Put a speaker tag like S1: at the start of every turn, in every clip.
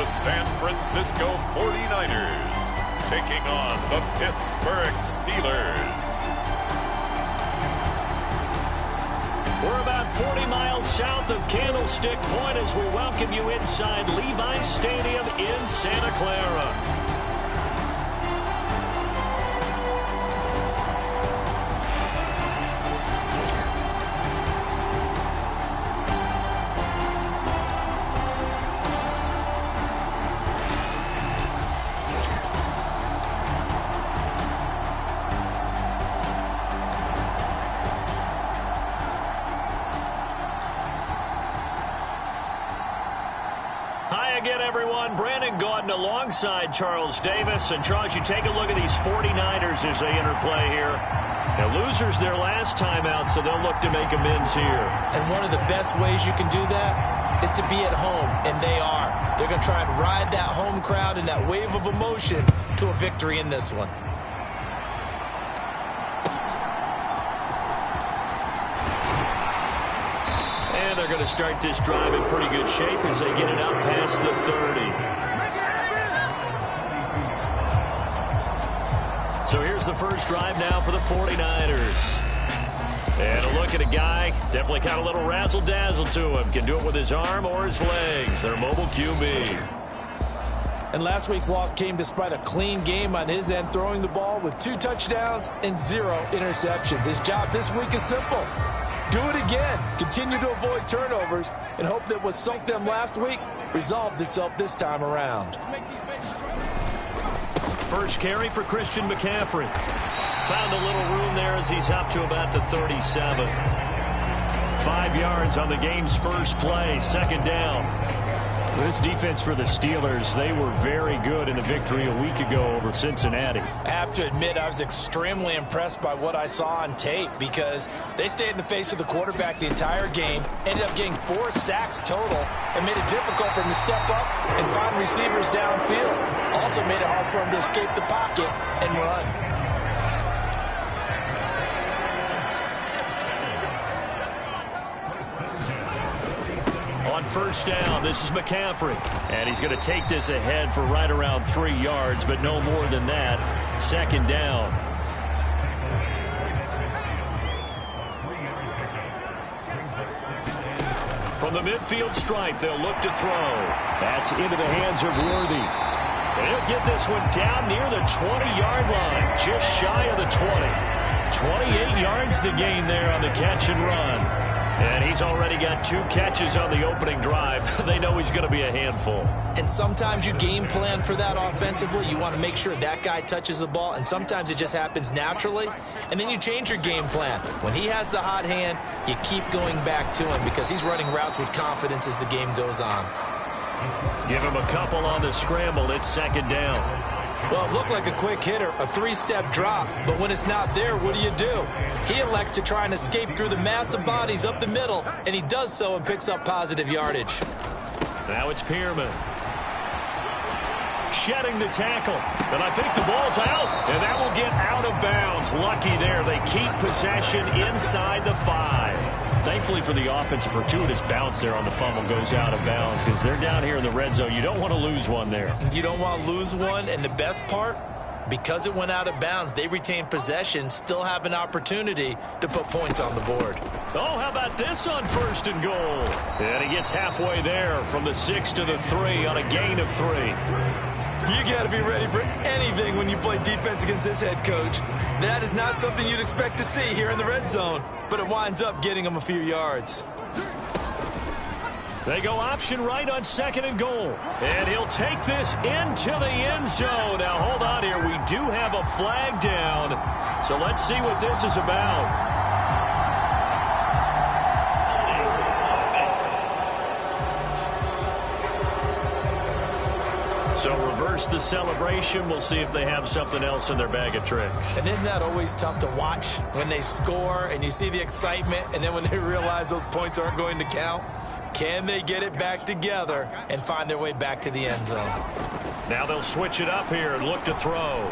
S1: the San Francisco 49ers, taking on the Pittsburgh Steelers.
S2: We're about 40 miles south of Candlestick Point as we welcome you inside Levi's Stadium in Santa Clara. Alongside Charles Davis. And Charles, you take a look at these 49ers as they interplay here. Now, losers their last time out, so they'll look to make amends here.
S3: And one of the best ways you can do that is to be at home, and they are. They're going to try and ride that home crowd and that wave of emotion to a victory in this one.
S2: And they're going to start this drive in pretty good shape as they get it up past the 30. So here's the first drive now for the 49ers. And a look at a guy, definitely got a little razzle-dazzle to him. Can do it with his arm or his legs. Their mobile QB.
S3: And last week's loss came despite a clean game on his end, throwing the ball with 2 touchdowns and 0 interceptions. His job this week is simple. Do it again. Continue to avoid turnovers and hope that what sunk them last week resolves itself this time around.
S2: First carry for Christian McCaffrey. Found a little room there as he's up to about the 37. 5 yards on the game's first play, second down.
S4: This defense for the Steelers, they were very good in the victory a week ago over Cincinnati.
S3: I have to admit, I was extremely impressed by what I saw on tape because they stayed in the face of the quarterback the entire game, ended up getting 4 sacks total, and made it difficult for him to step up and find receivers downfield. Also made it hard for him to escape the pocket and run.
S2: On first down, this is McCaffrey. And he's going to take this ahead for right around 3 yards, but no more than that. Second down. From the midfield stripe, they'll look to throw. That's into the hands of Worthy. And he'll get this one down near the 20-yard line, just shy of the 20. 28 yards the gain there on the catch and run. And he's already got 2 catches on the opening drive. They know he's going to be a handful.
S3: And sometimes you game plan for that offensively. You want to make sure that guy touches the ball, and sometimes it just happens naturally. And then you change your game plan. When he has the hot hand, you keep going back to him because he's running routes with confidence as the game goes on.
S2: Give him a couple on the scramble. It's second down.
S3: Well, it looked like a quick hitter, a 3-step drop, but when it's not there, what do? He elects to try and escape through the massive bodies up the middle, and he does so and picks up positive yardage.
S2: Now it's Pierman. Shedding the tackle, and I think the ball's out, and that will get out of bounds. Lucky there, they keep possession inside the 5. Thankfully for the offense, a fortuitous bounce there on the fumble goes out of bounds because they're down here in the red zone. You don't want to lose one there.
S3: You don't want to lose one, and the best part, because it went out of bounds, they retain possession, still have an opportunity to put points on the board.
S2: Oh, how about this on first and goal? And he gets halfway there from the 6 to the 3 on a gain of 3.
S3: You got to be ready for anything when you play defense against this head coach. That is not something you'd expect to see here in the red zone, but it winds up getting him a few yards.
S2: They go option right on second and goal. And he'll take this into the end zone. Now, hold on here. We do have a flag down. So let's see what this is about. So reverse the celebration. We'll see if they have something else in their bag of tricks.
S3: And isn't that always tough to watch when they score and you see the excitement and then when they realize those points aren't going to count? Can they get it back together and find their way back to the end zone?
S2: Now they'll switch it up here and look to throw.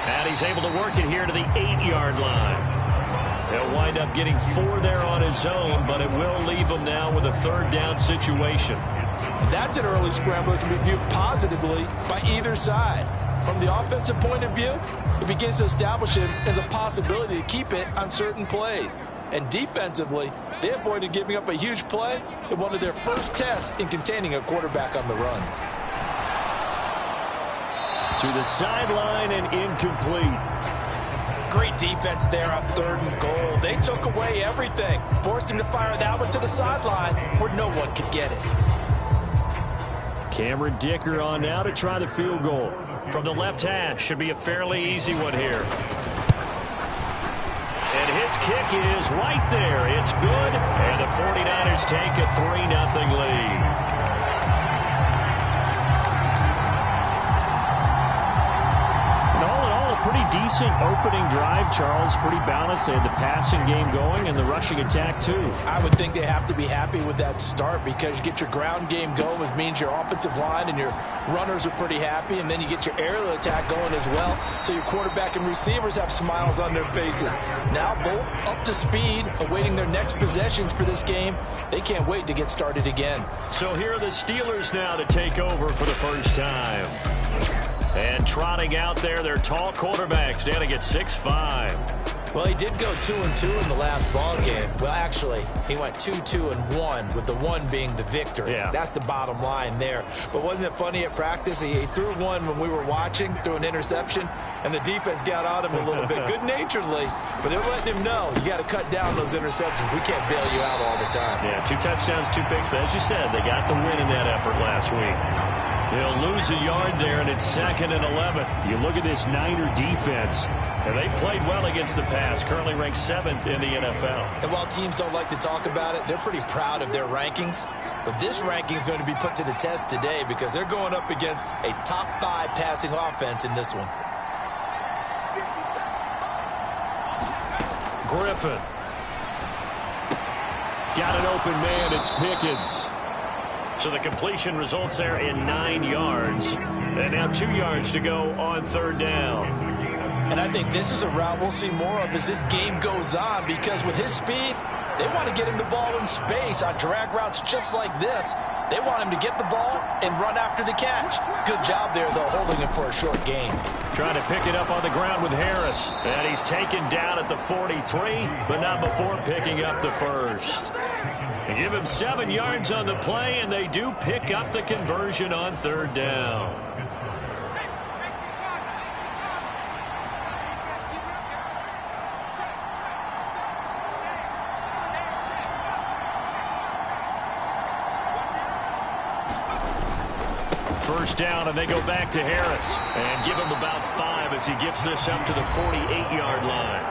S2: And he's able to work it here to the 8-yard line. He'll wind up getting 4 there on his own, but it will leave him now with a third down situation.
S3: That's an early scramble that can be viewed positively by either side. From the offensive point of view, it begins to establish him as a possibility to keep it on certain plays. And defensively, they avoided giving up a huge play in one of their first tests in containing a quarterback on the run.
S2: To the sideline and incomplete.
S3: Great defense there on 3rd and goal. They took away everything. Forced him to fire that one to the sideline where no one could get it.
S2: Cameron Dicker on now to try the field goal.
S4: From the left hash, should be a fairly easy one here. And his kick is right there. It's good. And the 49ers take a 3-0 lead.
S2: Pretty decent opening drive, Charles. Pretty balanced. They had the passing game going and the rushing attack, too.
S3: I would think they have to be happy with that start because you get your ground game going, which means your offensive line and your runners are pretty happy, and then you get your aerial attack going as well, so your quarterback and receivers have smiles on their faces. Now both up to speed, awaiting their next possessions for this game. They can't wait to get started again.
S4: So here are the Steelers now to take over for the first time. And trotting out there, their tall quarterback standing at 6'5".
S3: Well, he did go 2-2 in the last ball game. Well, actually, he went 2-2-1, with the 1 being the victory.
S4: Yeah.
S3: That's the bottom line there. But wasn't it funny at practice? He threw one when we were watching, threw an interception, and the defense got on him a little bit, good-naturedly. But they're letting him know, you got to cut down those interceptions. We can't bail you out all the time.
S4: Yeah, 2 touchdowns, 2 picks. But as you said, they got the win in that effort last week. They'll lose a yard there, and it's 2nd and 11.
S2: You look at this Niner defense.
S4: And they played well against the pass, currently ranked 7th in the NFL.
S3: And while teams don't like to talk about it, they're pretty proud of their rankings. But this ranking is going to be put to the test today because they're going up against a top 5 passing offense in this one.
S4: Griffin.
S2: Got an open man. It's Pickens.
S4: So the completion results there in 9 yards. And now 2 yards to go on 3rd down.
S3: And I think this is a route we'll see more of as this game goes on because with his speed, they want to get him the ball in space on drag routes just like this. They want him to get the ball and run after the catch. Good job there, though, holding him for a short gain.
S4: Trying to pick it up on the ground with Harris. And he's taken down at the 43, but not before picking up the first. They give him 7 yards on the play, and they do pick up the conversion on 3rd down. First down, and they go back to Harris. And give him about 5 as he gets this up to the 48-yard line.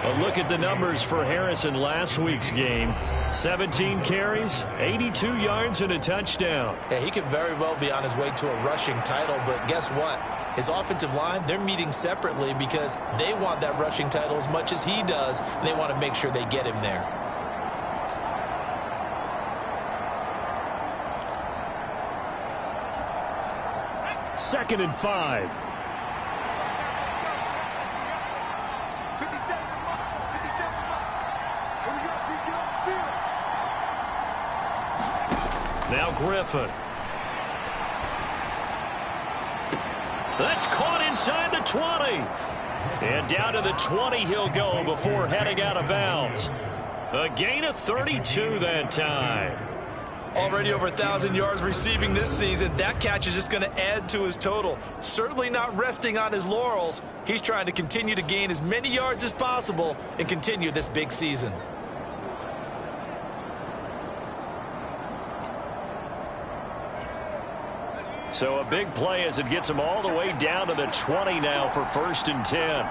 S4: A look at the numbers for Harris in last week's game. 17 carries, 82 yards, and a touchdown.
S3: Yeah, he could very well be on his way to a rushing title, but guess what? His offensive line, they're meeting separately because they want that rushing title as much as he does, and they want to make sure they get him there.
S2: Second and 5.
S4: Now Griffin. That's caught inside the 20. And down to the 20 he'll go before heading out of bounds. A gain of 32 that time.
S3: Already over 1,000 yards receiving this season. That catch is just going to add to his total. Certainly not resting on his laurels. He's trying to continue to gain as many yards as possible and continue this big season.
S4: So a big play as it gets him all the way down to the 20 now for 1st and 10.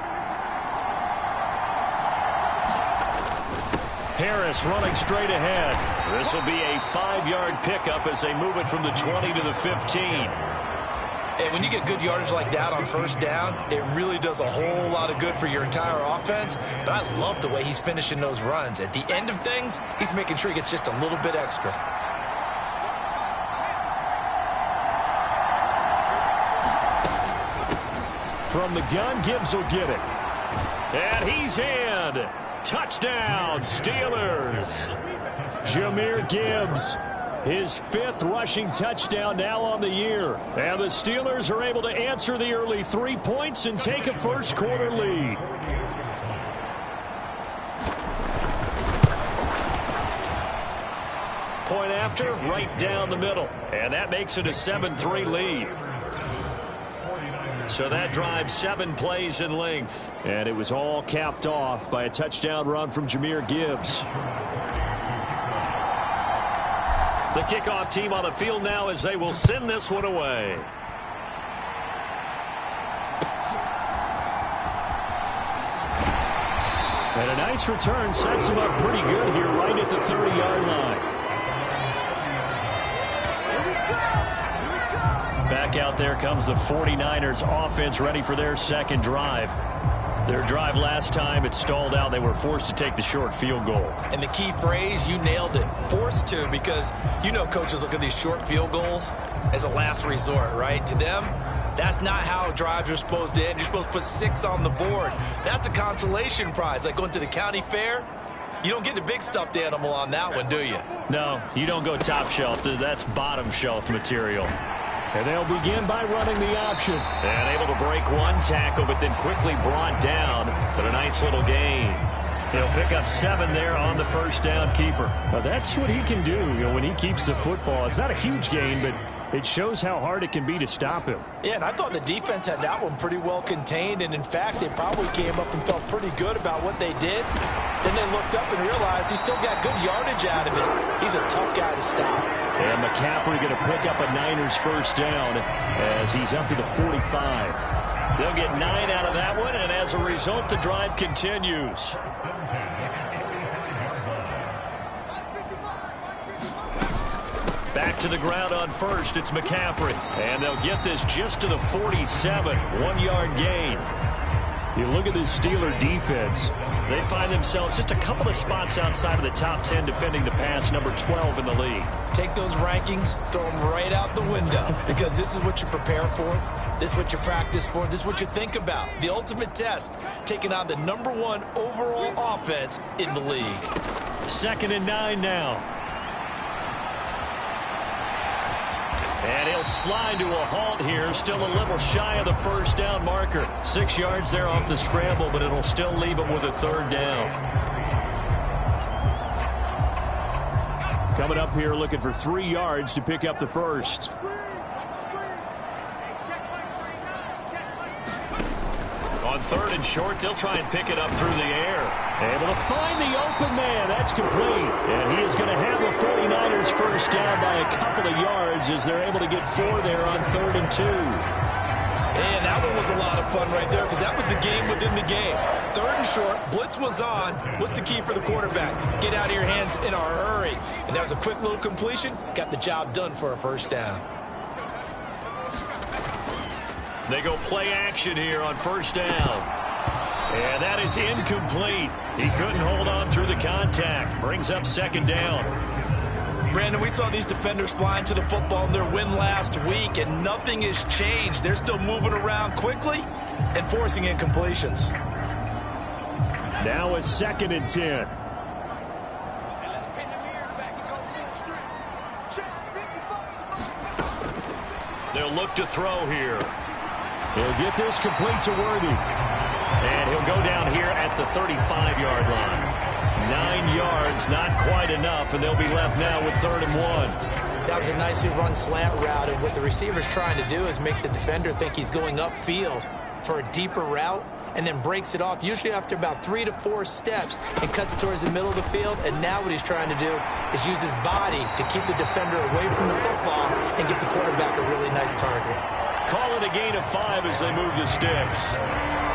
S4: Harris running straight ahead. This will be a 5-yard pickup as they move it from the 20 to the 15.
S3: And when you get good yardage like that on 1st down, it really does a whole lot of good for your entire offense. But I love the way he's finishing those runs. At the end of things, he's making sure he gets just a little bit extra.
S2: From the gun, Gibbs will get it.
S4: And he's in. Touchdown, Steelers.
S2: Jahmyr Gibbs His 5th rushing touchdown now on the year. And the Steelers are able to answer the early 3 points and take a first-quarter lead. Point after, right down the middle. And that makes it a 7-3 lead. So that drives 7 plays in length. And it was all capped off by a touchdown run from Jahmyr Gibbs. The kickoff team on the field now as they will send this one away. And a nice return sets him up pretty good here right at the 30-yard line. Back out there comes the 49ers offense ready for their second drive. Their drive last time, it stalled out. They were forced to take the short field goal.
S3: And the key phrase, you nailed it, forced to, because you know coaches look at these short field goals as a last resort, right? To them, that's not how drives are supposed to end. You're supposed to put 6 on the board. That's a consolation prize, like going to the county fair. You don't get the big stuffed animal on that one, do you?
S2: No, you don't go top shelf. That's bottom shelf material. And they'll begin by running the option. And able to break one tackle, but then quickly brought down. But a nice little gain. He'll pick up 7 there on the first down keeper. Well, that's what he can do, when he keeps the football. It's not a huge gain, but it shows how hard it can be to stop him.
S3: Yeah, and I thought the defense had that one pretty well contained. And, in fact, they probably came up and felt pretty good about what they did. Then they looked up and realized he still got good yardage out of it. He's a tough guy to stop.
S2: And McCaffrey going to pick up a Niners first down as he's up to the 45. They'll get 9 out of that one, and as a result, the drive continues. Back to the ground on first, it's McCaffrey. And they'll get this just to the 47, 1-yard gain. You look at this Steeler defense. They find themselves just a couple of spots outside of the top 10 defending the pass, number 12 in the league.
S3: Take those rankings, throw them right out the window, because this is what you prepare for. This is what you practice for. This is what you think about. The ultimate test, taking on the number 1 overall offense in the league.
S2: 2nd and 9 now. And he'll slide to a halt here, still a little shy of the first down marker. 6 yards there off the scramble, but it'll still leave him with a 3rd down. Coming up here looking for 3 yards to pick up the first. On 3rd and short, they'll try and pick it up through the air. Able to find the open man. That's complete. And he is going to have the 49ers first down by a couple of yards as they're able to get 4 there on 3rd and 2.
S3: And that one was a lot of fun right there, because that was the game within the game. 3rd and short, blitz was on. What's the key for the quarterback? Get out of your hands in a hurry. And that was a quick little completion. Got the job done for a first down.
S2: They go play action here on first down. And that is incomplete. He couldn't hold on through the contact. Brings up 2nd down.
S3: Brandon, we saw these defenders flying to the football in their win last week, and nothing has changed. They're still moving around quickly and forcing incompletions.
S2: Now a 2nd and 10. They'll look to throw here. He'll get this complete to Worthy. And he'll go down here at the 35-yard line. 9 yards, not quite enough, and they'll be left now with 3rd and 1.
S3: That was a nicely run slant route, and what the receiver's trying to do is make the defender think he's going upfield for a deeper route, and then breaks it off, usually after about 3 to 4 steps, and cuts towards the middle of the field. And now what he's trying to do is use his body to keep the defender away from the football and give the quarterback a really nice target.
S2: Call it a gain of 5 as they move the sticks.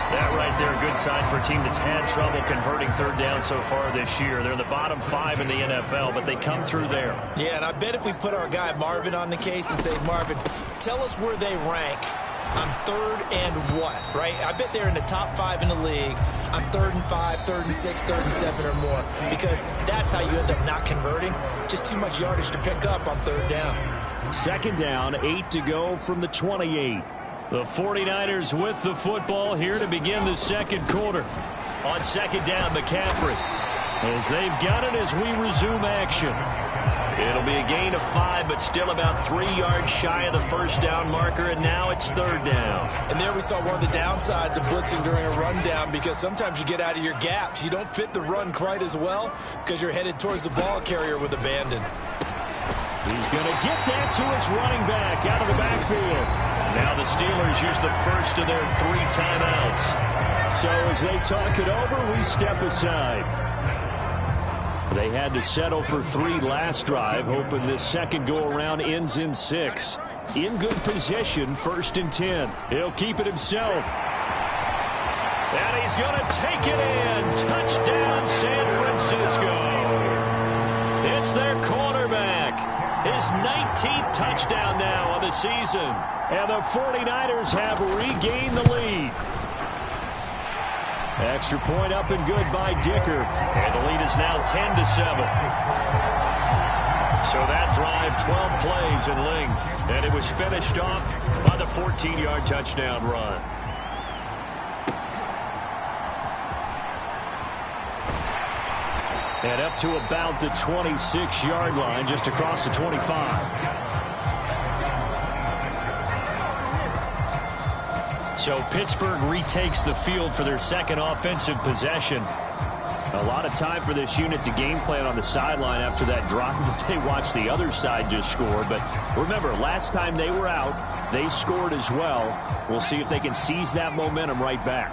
S2: That right there, a good sign for a team that's had trouble converting 3rd down so far this year. They're in the bottom 5 in the NFL, but they come through there.
S3: Yeah, and I bet if we put our guy Marvin on the case and say, Marvin, tell us where they rank on 3rd and what, right? I bet they're in the top 5 in the league on 3rd and 5, 3rd and 6, 3rd and 7 or more, because that's how you end up not converting. Just too much yardage to pick up on 3rd down.
S2: 2nd down, 8 to go from the 28. The 49ers with the football here to begin the 2nd quarter. On 2nd down, McCaffrey. As they've got it as we resume action. It'll be a gain of 5, but still about 3 yards shy of the first down marker, and now it's 3rd down.
S3: And there we saw one of the downsides of blitzing during a rundown, because sometimes you get out of your gaps. You don't fit the run quite as well because you're headed towards the ball carrier with abandon.
S2: He's going to get that to his running back out of the backfield. Now the Steelers use the first of their 3 timeouts. So as they talk it over, we step aside. They had to settle for 3 last drive, hoping this second go-around ends in 6. In good position, 1st and 10. He'll keep it himself. And he's going to take it in. Touchdown, San Francisco. It's their cornerback. His 19th touchdown now on the season. And the 49ers have regained the lead. Extra point up and good by Dicker. And the lead is now 10-7. So that drive, 12 plays in length. And it was finished off by the 14-yard touchdown run. And up to about the 26-yard line, just across the 25. So Pittsburgh retakes the field for their second offensive possession. A lot of time for this unit to game plan on the sideline after that drive that they watched the other side just score. But remember, last time they were out, they scored as well. We'll see if they can seize that momentum right back.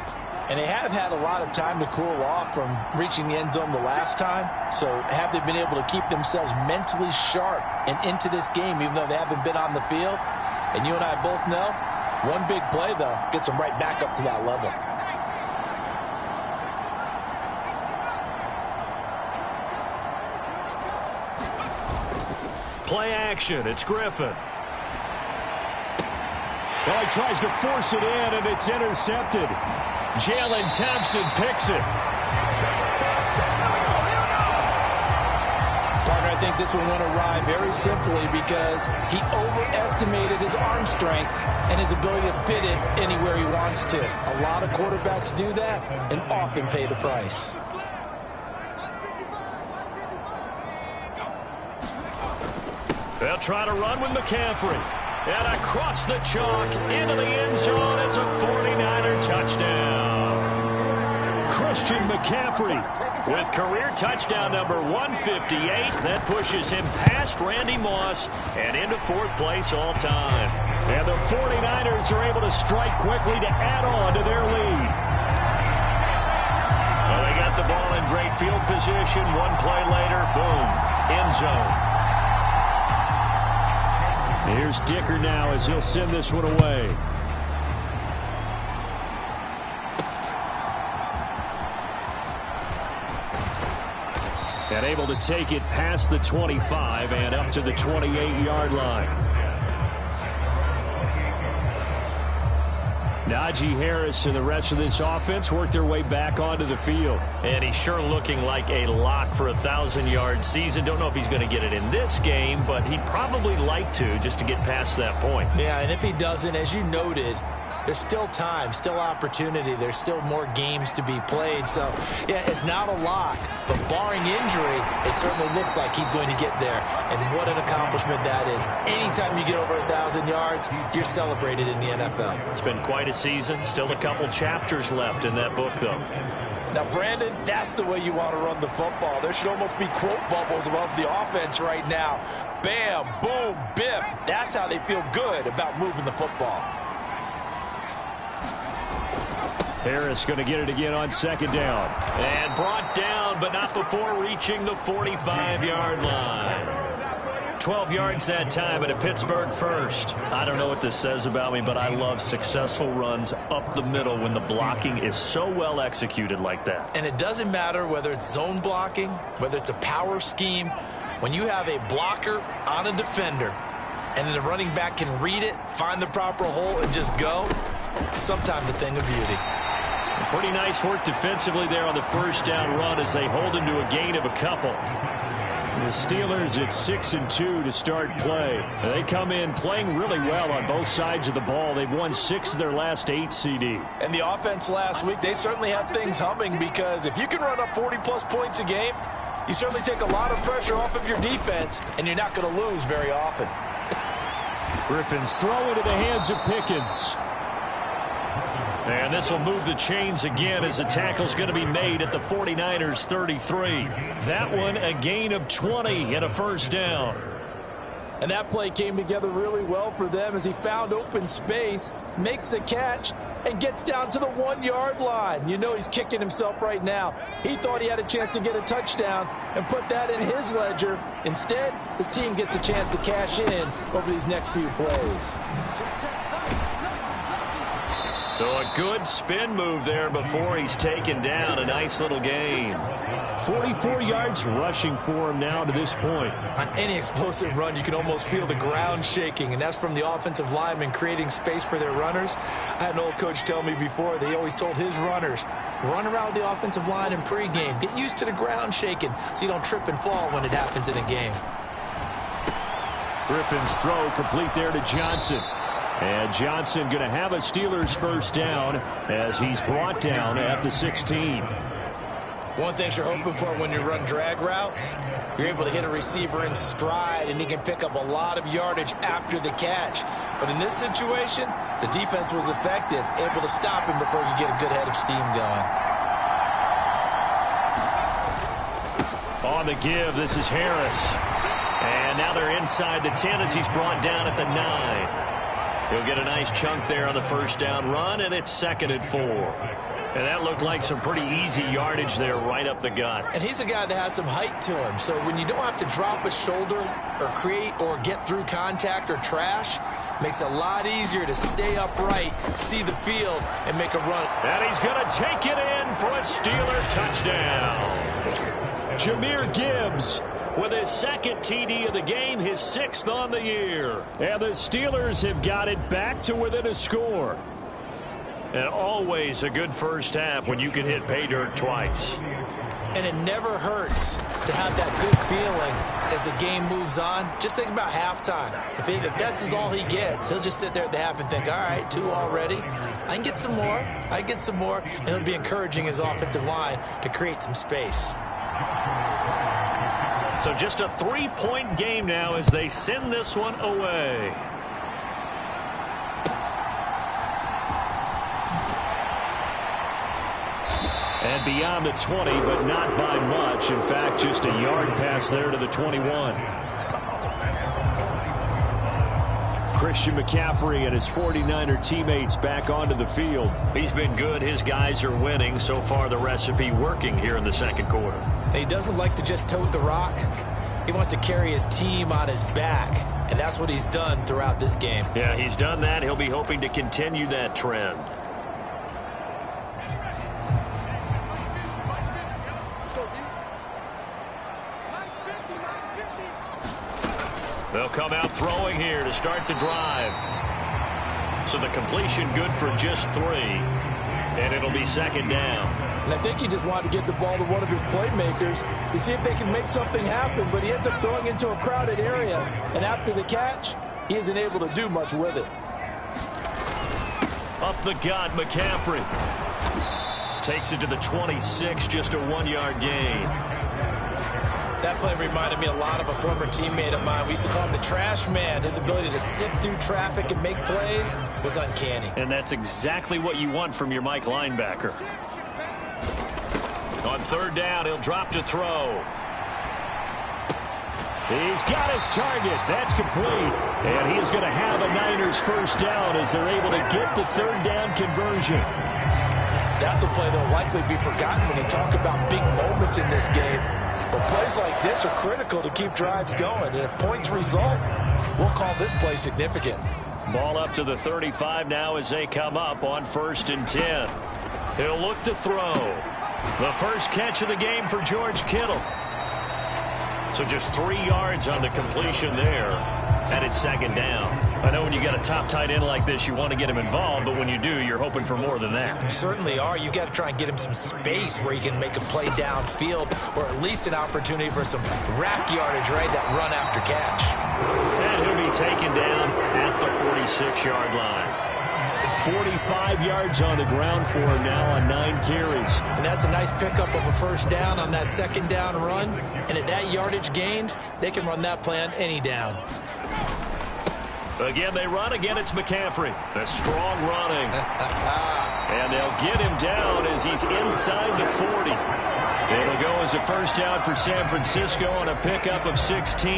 S3: And they have had a lot of time to cool off from reaching the end zone the last time. So have they been able to keep themselves mentally sharp and into this game, even though they haven't been on the field? And you and I both know, one big play, though, gets them right back up to that level.
S2: Play action. It's Griffin. Well, he tries to force it in, and it's intercepted. Jalen Thompson picks it.
S3: I think this one went awry very simply because he overestimated his arm strength and his ability to fit it anywhere he wants to. A lot of quarterbacks do that and often pay the price.
S2: They'll try to run with McCaffrey. And across the chalk into the end zone. It's a 49er touchdown. Christian McCaffrey with career touchdown number 158. That pushes him past Randy Moss and into 4th place all time. And the 49ers are able to strike quickly to add on to their lead. Well, they got the ball in great field position. One play later, boom, end zone. Here's Dicker now as he'll send this one away. And able to take it past the 25 and up to the 28-yard line. Najee Harris and the rest of this offense work their way back onto the field. And he's sure looking like a lock for a 1,000-yard season. Don't know if he's going to get it in this game, but he'd probably like to just to get past that point.
S3: Yeah, and if he doesn't, as you noted, there's still time, still opportunity. There's still more games to be played. So, yeah, it's not a lock. But barring injury, it certainly looks like he's going to get there. And what an accomplishment that is. Anytime you get over 1,000 yards, you're celebrated in the NFL.
S2: It's been quite a season. Still a couple chapters left in that book, though.
S3: Now, Brandon, that's the way you want to run the football. There should almost be quote bubbles above the offense right now. Bam, boom, biff. That's how they feel good about moving the football.
S2: Harris going to get it again on 2nd down. And brought down, but not before reaching the 45-yard line. 12 yards that time, and a Pittsburgh first. I don't know what this says about me, but I love successful runs up the middle when the blocking is so well executed like that.
S3: And it doesn't matter whether it's zone blocking, whether it's a power scheme. When you have a blocker on a defender, and then the running back can read it, find the proper hole, and just go, sometimes a thing of beauty.
S2: Pretty nice work defensively there on the 1st down run as they hold him to a gain of a couple. The Steelers at 6-2 to start play. They come in playing really well on both sides of the ball. They've won 6 of their last 8 CD.
S3: And the offense last week, they certainly have things humming because if you can run up 40-plus points a game, You certainly take a lot of pressure off of your defense, and you're not going to lose very often.
S2: Griffin's throw into the hands of Pickens. And this will move the chains again as the tackle's going to be made at the 49ers 33. That one a gain of 20 and a first down.
S3: And that play came together really well for them as he found open space, makes the catch, and gets down to the 1-yard line. You know he's kicking himself right now. He thought he had a chance to get a touchdown and put that in his ledger. Instead, his team gets a chance to cash in over these next few plays.
S2: So a good spin move there before he's taken down. A nice little gain. 44 yards rushing for him now to this point.
S3: On any explosive run, you can almost feel the ground shaking, and that's from the offensive linemen creating space for their runners. I had an old coach tell me before, they always told his runners, run around the offensive line in pregame. Get used to the ground shaking so you don't trip and fall when it happens in a game.
S2: Griffin's throw complete there to Johnson. And Johnson going to have a Steelers first down as he's brought down at the 16.
S3: One thing you're hoping for when you run drag routes, you're able to hit a receiver in stride, and he can pick up a lot of yardage after the catch. But in this situation, the defense was effective, able to stop him before he get a good head of steam going.
S2: On the give, this is Harris. And now they're inside the 10 as he's brought down at the 9. He'll get a nice chunk there on the first down run, and it's 2nd and 4. And that looked like some pretty easy yardage there right up the gut.
S3: And he's a guy that has some height to him, so when you don't have to drop a shoulder or create or get through contact or trash, makes it a lot easier to stay upright, see the field, and make a run.
S2: And he's going to take it in for a Steeler touchdown. Jahmyr Gibbs with his 2nd TD of the game, his 6th on the year. And the Steelers have got it back to within a score. And always a good first half when you can hit pay dirt twice.
S3: And it never hurts to have that good feeling as the game moves on. Just think about halftime. If that's all he gets, he'll just sit there at the half and think, all right, 2 already. I can get some more. I can get some more. And he'll be encouraging his offensive line to create some space.
S2: So just a 3-point game now as they send this one away. And beyond the 20, but not by much. In fact, just a yard pass there to the 21. Christian McCaffrey and his 49er teammates back onto the field. He's been good. His guys are winning. So far, the recipe working here in the second quarter.
S3: He doesn't like to just tote the rock. He wants to carry his team on his back, and that's what he's done throughout this game.
S2: Yeah, he's done that. He'll be hoping to continue that trend. They'll come out throwing here to start the drive. So the completion good for just 3. And it'll be 2nd down.
S3: And I think he just wanted to get the ball to one of his playmakers to see if they can make something happen, but he ends up throwing into a crowded area. And after the catch, he isn't able to do much with it.
S2: Up the gut, McCaffrey. Takes it to the 26, just a 1-yard gain.
S3: That play reminded me a lot of a former teammate of mine. We used to call him the trash man. His ability to sift through traffic and make plays was uncanny.
S2: And that's exactly what you want from your Mike linebacker. On 3rd down, he'll drop to throw. He's got his target. That's complete. And he is going to have a Niners first down as they're able to get the 3rd down conversion.
S3: That's a play that will likely be forgotten when you talk about big moments in this game. But plays like this are critical to keep drives going. And if points result, we'll call this play significant.
S2: Ball up to the 35 now as they come up on 1st and 10. He'll look to throw. The first catch of the game for George Kittle. So just 3 yards on the completion there. And it's 2nd down. I know when you got a top tight end like this, you want to get him involved, but when you do, you're hoping for more than that.
S3: You certainly are. You got to try and get him some space where he can make a play downfield, or at least an opportunity for some rack yardage, right? That run after catch.
S2: And he'll be taken down at the 46-yard line. 45 yards on the ground for him now on 9 carries.
S3: And that's a nice pickup of a first down on that second down run. And at that yardage gained, they can run that play on any down.
S2: Again, they run. Again, it's McCaffrey. A strong running. And they'll get him down as he's inside the 40. It'll go as a first down for San Francisco on a pickup of 16.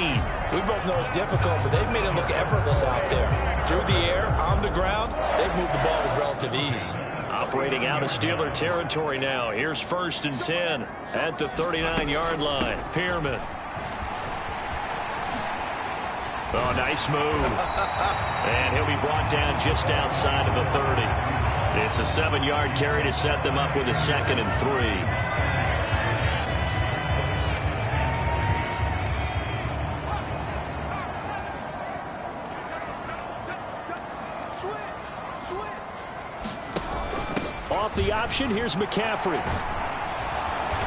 S3: We both know it's difficult, but they've made it look effortless out there. Through the air, on the ground, they've moved the ball with relative ease.
S2: Operating out of Steeler territory now. Here's 1st and 10 at the 39-yard line. Pearman. Oh, nice move. And he'll be brought down just outside of the 30. It's a 7-yard carry to set them up with a 2nd and 3. Off the option, here's McCaffrey.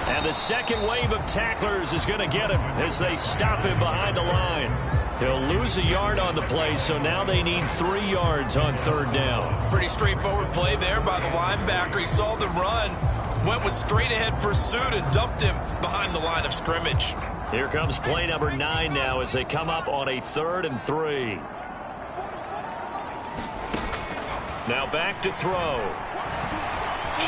S2: And the second wave of tacklers is going to get him as they stop him behind the line. He'll lose a yard on the play, so now they need 3 yards on 3rd down.
S3: Pretty straightforward play there by the linebacker. He saw the run, went with straight-ahead pursuit, and dumped him behind the line of scrimmage.
S2: Here comes play number 9 now as they come up on a 3rd and 3. Now back to throw.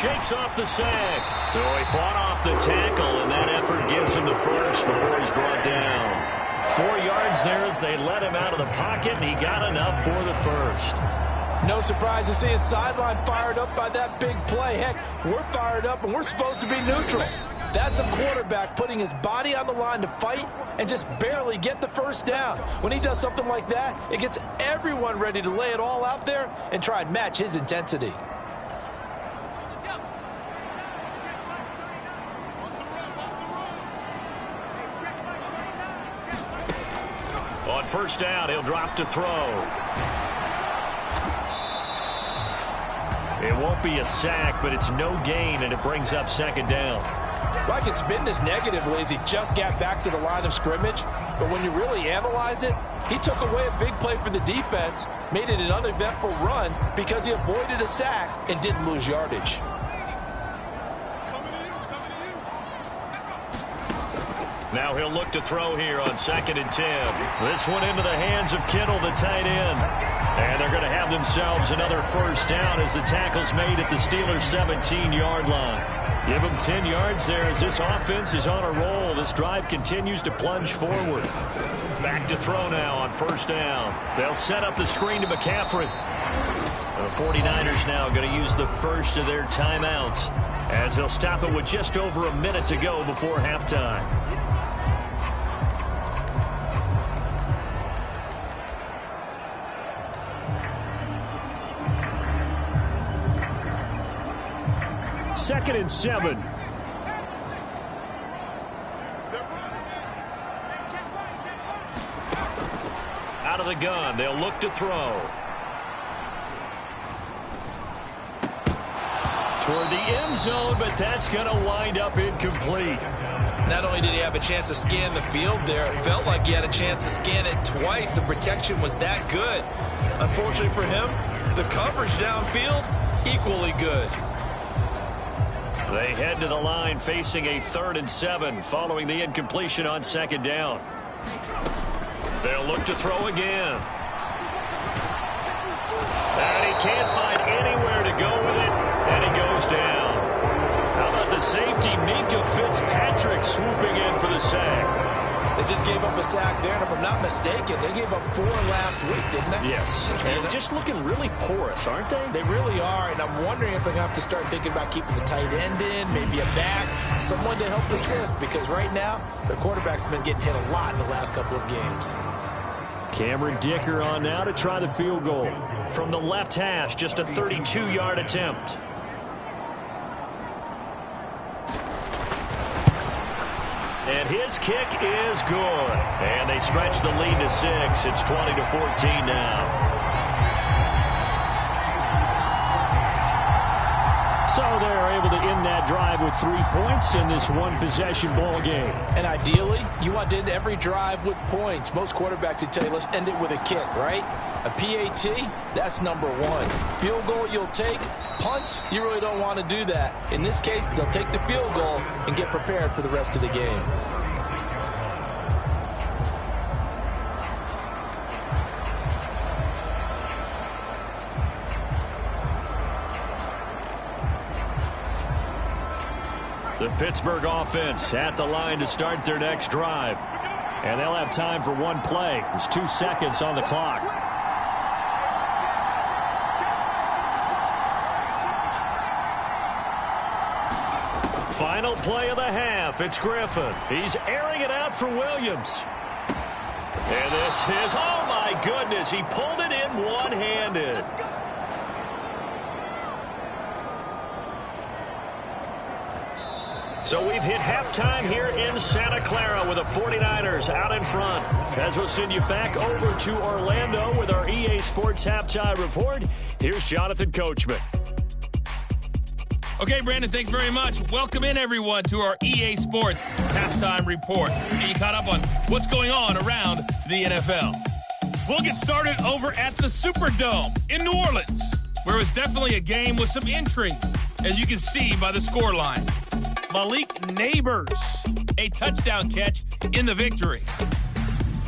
S2: Shakes off the sack. So he fought off the tackle, and that effort gives him the first before he's brought down. 4 yards there as they let him out of the pocket, and he got enough for the first.
S3: No surprise to see his sideline fired up by that big play. Heck, we're fired up, and we're supposed to be neutral. That's a quarterback putting his body on the line to fight and just barely get the first down. When he does something like that, it gets everyone ready to lay it all out there and try and match his intensity.
S2: On 1st down, he'll drop to throw. It won't be a sack, but it's no gain, and it brings up 2nd down.
S3: Well, I can spin this negatively as he just got back to the line of scrimmage, but when you really analyze it, he took away a big play for the defense, made it an uneventful run because he avoided a sack and didn't lose yardage.
S2: Now he'll look to throw here on 2nd and 10. This one into the hands of Kittle, the tight end. And they're going to have themselves another first down as the tackle's made at the Steelers' 17-yard line. Give them 10 yards there as this offense is on a roll. This drive continues to plunge forward. Back to throw now on 1st down. They'll set up the screen to McCaffrey. The 49ers now going to use the first of their timeouts as they'll stop it with just over a minute to go before halftime. Second and 7. Out of the gun, they'll look to throw. Toward the end zone, but that's going to wind up incomplete.
S3: Not only did he have a chance to scan the field there, it felt like he had a chance to scan it twice. The protection was that good. Unfortunately for him, the coverage downfield, equally good.
S2: They head to the line facing a 3rd and 7 following the incompletion on 2nd down. They'll look to throw again. And he can't find anywhere to go with it, and he goes down. How about the safety, Minka Fitzpatrick, swooping in for the sack?
S3: They just gave up a sack there, and if I'm not mistaken, they gave up 4 last week, didn't they?
S2: Yes. And just looking really porous, aren't they?
S3: They really are, and I'm wondering if they're going to have to start thinking about keeping the tight end in, maybe a back, someone to help assist, because right now, the quarterback's been getting hit a lot in the last couple of games.
S2: Cameron Dicker on now to try the field goal. From the left hash, just a 32-yard attempt. And his kick is good. And they stretch the lead to 6. It's 20-14 now. So they're able to end that drive with 3 points in this one-possession ball game.
S3: And ideally, you want to end every drive with points. Most quarterbacks would tell you, let's end it with a kick, right? A PAT, that's number one. Field goal you'll take. Punts, you really don't want to do that. In this case, they'll take the field goal and get prepared for the rest of the game.
S2: The Pittsburgh offense at the line to start their next drive. And they'll have time for one play. There's 2 seconds on the clock. Final play of the half. It's Griffin. He's airing it out for Williams. And this is, oh my goodness, he pulled it in one-handed. So we've hit halftime here in Santa Clara with the 49ers out in front. As we'll send you back over to Orlando with our EA Sports Halftime Report, here's Jonathan Coachman.
S5: Okay, Brandon, thanks very much. Welcome in, everyone, to our EA Sports Halftime Report. Get you caught up on what's going on around the NFL. We'll get started over at the Superdome in New Orleans, where it was definitely a game with some intrigue, as you can see by the scoreline. Malik Neighbors, a touchdown catch in the victory.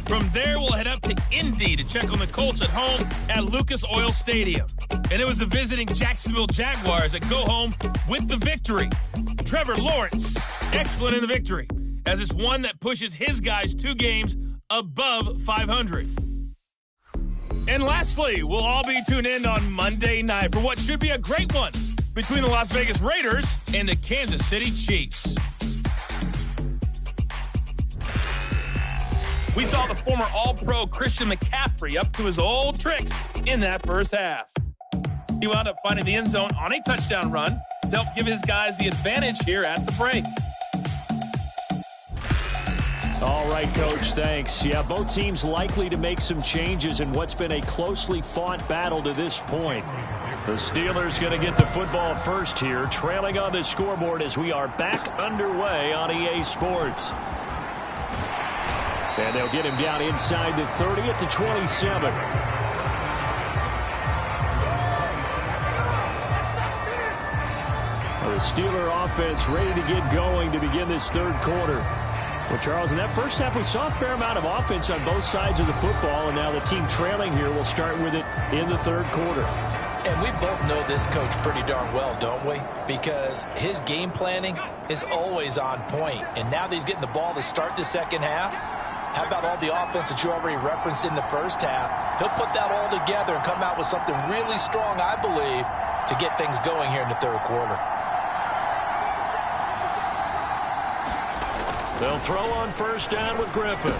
S5: From there, we'll head up to Indy to check on the Colts at home at Lucas Oil Stadium. And it was the visiting Jacksonville Jaguars that go home with the victory. Trevor Lawrence, excellent in the victory, as it's one that pushes his guys 2 games above 500. And lastly, we'll all be tuned in on Monday night for what should be a great one between the Las Vegas Raiders and the Kansas City Chiefs. We saw the former All-Pro Christian McCaffrey up to his old tricks in that first half. He wound up finding the end zone on a touchdown run to help give his guys the advantage here at the break.
S2: All right, Coach, thanks. Yeah, both teams likely to make some changes in what's been a closely fought battle to this point. The Steelers going to get the football first here, trailing on the scoreboard as we are back underway on EA Sports. And they'll get him down inside the 30 at the 27. The Steeler offense ready to get going to begin this third quarter. Well, Charles, in that first half, we saw a fair amount of offense on both sides of the football, and now the team trailing here will start with it in the third quarter.
S3: And we both know this coach pretty darn well, don't we? Because his game planning is always on point. And now that he's getting the ball to start the second half, how about all the offense that you already referenced in the first half? He'll put that all together and come out with something really strong, I believe, to get things going here in the third quarter.
S2: They'll throw on first down with Griffin.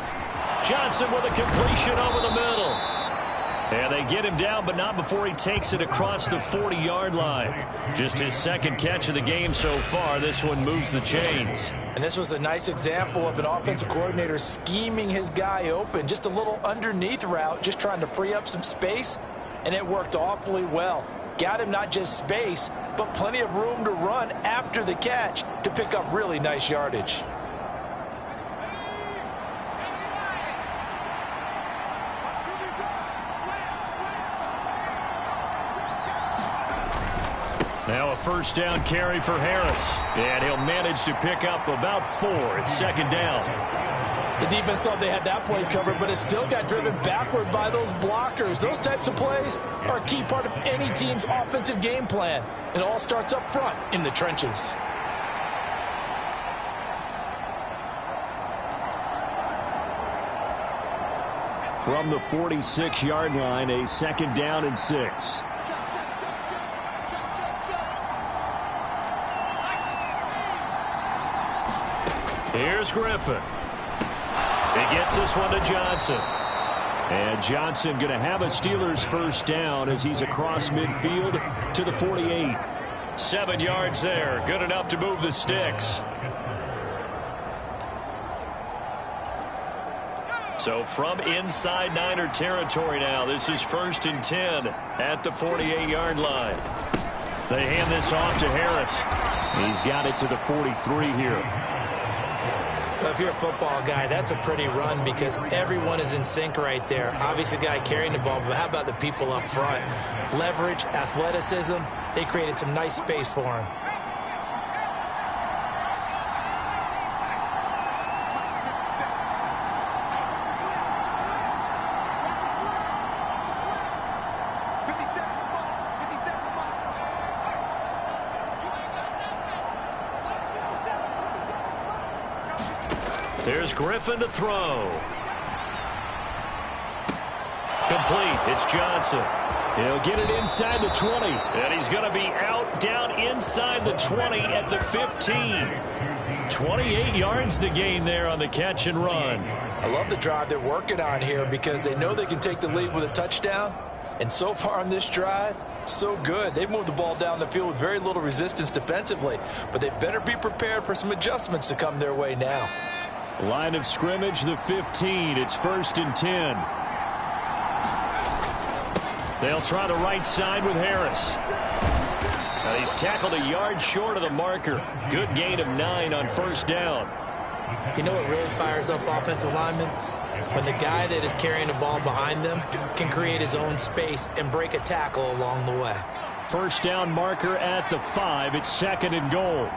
S2: Johnson with a completion over the middle. And they get him down, but not before he takes it across the 40-yard line. Just his second catch of the game so far. This one moves the chains.
S3: And this was a nice example of an offensive coordinator scheming his guy open. Just a little underneath route, just trying to free up some space. And it worked awfully well. Got him not just space, but plenty of room to run after the catch to pick up really nice yardage.
S2: Now a first down carry for Harris. And he'll manage to pick up about 4 at second down.
S3: The defense thought they had that play covered, but it still got driven backward by those blockers. Those types of plays are a key part of any team's offensive game plan. It all starts up front in the trenches.
S2: From the 46-yard line, a second down and 6. Here's Griffin. He gets this one to Johnson. And Johnson going to have a Steelers first down as he's across midfield to the 48. 7 yards there. Good enough to move the sticks. So from inside Niner territory now, this is 1st and 10 at the 48-yard line. They hand this off to Harris. He's got it to the 43 here.
S3: If you're a football guy, that's a pretty run because everyone is in sync right there. Obviously, the guy carrying the ball, but how about the people up front? Leverage, athleticism, they created some nice space for him.
S2: There's Griffin to throw. Complete. It's Johnson. He'll get it inside the 20. And he's going to be out down inside the 20 at the 15. 28 yards the gain there on the catch and run.
S3: I love the drive they're working on here because they know they can take the lead with a touchdown. And so far on this drive, so good. They've moved the ball down the field with very little resistance defensively. But they better be prepared for some adjustments to come their way now.
S2: Line of scrimmage, the 15. It's 1st and 10. They'll try the right side with Harris. And he's tackled a yard short of the marker. Good gain of 9 on 1st down.
S3: You know what really fires up offensive linemen? When the guy that is carrying the ball behind them can create his own space and break a tackle along the way.
S2: 1st down marker at the 5. It's 2nd and goal.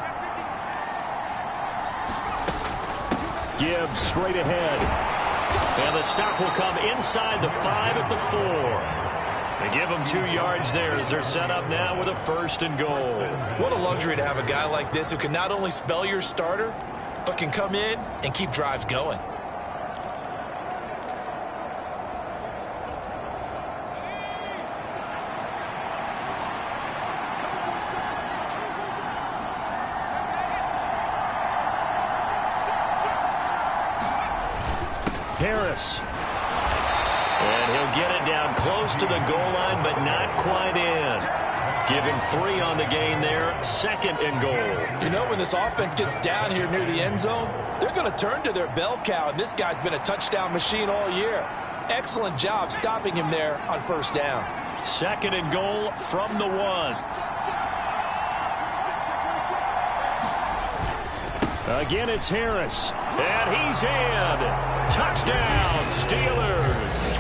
S2: Gibbs straight ahead. And the stop will come inside the 5 at the 4. They give them 2 yards there as they're set up now with a 1st and goal.
S3: What a luxury to have a guy like this who can not only spell your starter, but can come in and keep drives going.
S2: Harris. And he'll get it down close to the goal line, but not quite in. Give him 3 on the gain there. 2nd and goal.
S3: You know, when this offense gets down here near the end zone, they're going to turn to their bell cow, and this guy's been a touchdown machine all year. Excellent job stopping him there on 1st down.
S2: 2nd and goal from the 1. Again, it's Harris. And he's in. Touchdown, Steelers.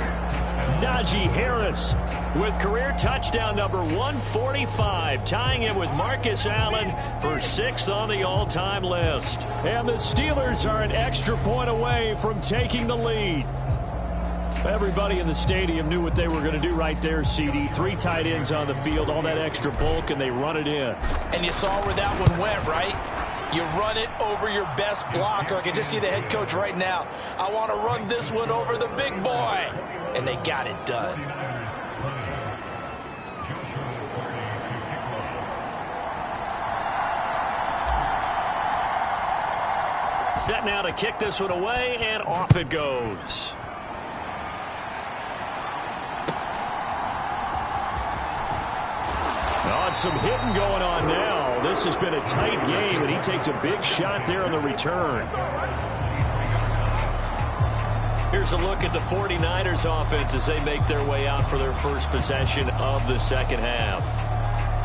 S2: Najee Harris with career touchdown number 145, tying him with Marcus Allen for 6th on the all-time list. And the Steelers are an extra point away from taking the lead. Everybody in the stadium knew what they were going to do right there, CD. 3 tight ends on the field, all that extra bulk, and they run it in.
S3: And you saw where that one went, right? You run it over your best blocker. I can just see the head coach right now. I want to run this one over the big boy. And they got it done.
S2: Set now to kick this one away, and off it goes. Some hitting going on now. This has been a tight game, and he takes a big shot there on the return. Here's a look at the 49ers offense as they make their way out for their first possession of the second half.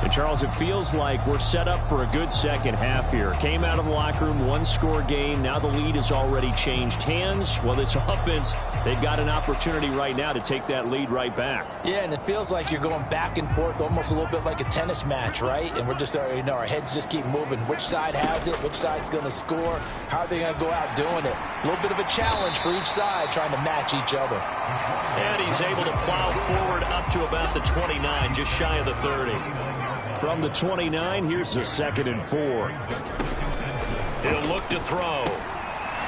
S2: And Charles, it feels like we're set up for a good second half here. Came out of the locker room, 1-score game. Now the lead has already changed hands. Well, this offense, they've got an opportunity right now to take that lead right back.
S3: Yeah, and it feels like you're going back and forth almost a little bit like a tennis match, right? And we're just, our heads just keep moving. Which side has it? Which side's going to score? How are they going to go out doing it? A little bit of a challenge for each side trying to match each other.
S2: And he's able to plow forward up to about the 29, just shy of the 30. From the 29, here's a 2nd and 4. He'll look to throw.